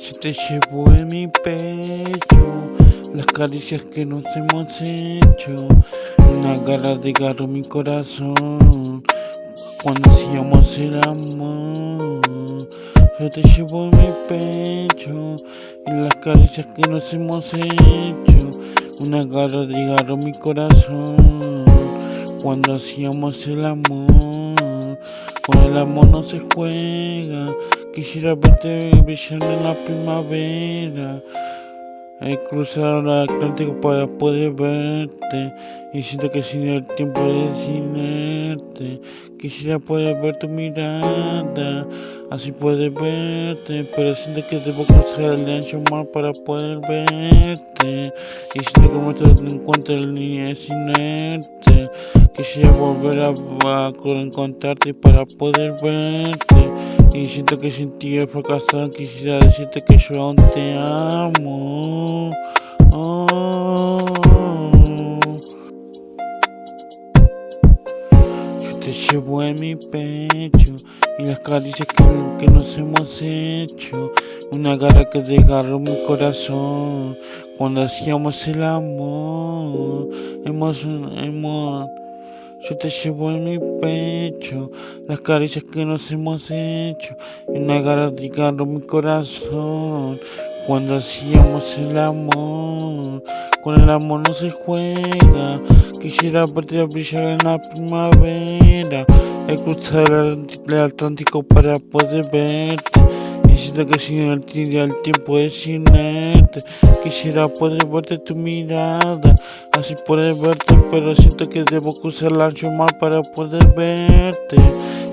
Yo te llevo en mi pecho las caricias que nos hemos hecho. Una garra de garro mi corazón cuando hacíamos el amor. Yo te llevo en mi pecho y las caricias que nos hemos hecho. Una garra de garro mi corazón cuando hacíamos el amor. Con el amor no se juega. Quisiera verte brillar en la primavera. He cruzado el Atlántico para poder verte y siento que sin el tiempo de detenerte. Quisiera poder ver tu mirada, así poder verte, pero siento que debo cruzar el ancho mar para poder verte y siento que me encuentro en línea sin verte. Quisiera volver a encontrarte para poder verte y siento que sin ti he fracasado. Quisiera decirte que yo aún te amo. Yo te llevo en mi pecho y las caricias que nos hemos hecho. Una garra que desgarró mi corazón cuando hacíamos el amor. Yo te llevo en mi pecho las caricias que nos hemos hecho. Y una garra desgarró mi corazón cuando hacíamos el amor. Con el amor no se juega. Quisiera verte brillar en la primavera. He cruzado el Atlántico para poder verte y siento que sin el tiempo es sin verte. Quisiera poder verte tu mirada, así poder verte, pero siento que debo cruzar el ancho mar para poder verte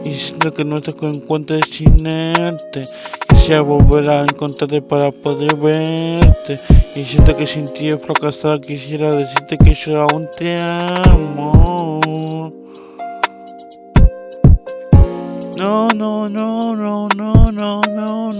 y siento que nuestro encuentro es inerte. Quisiera volver a encontrarte para poder verte y siento que sin ti he fracasado. Quisiera decirte que yo aún te amo. No, no, no, no, no, no, no.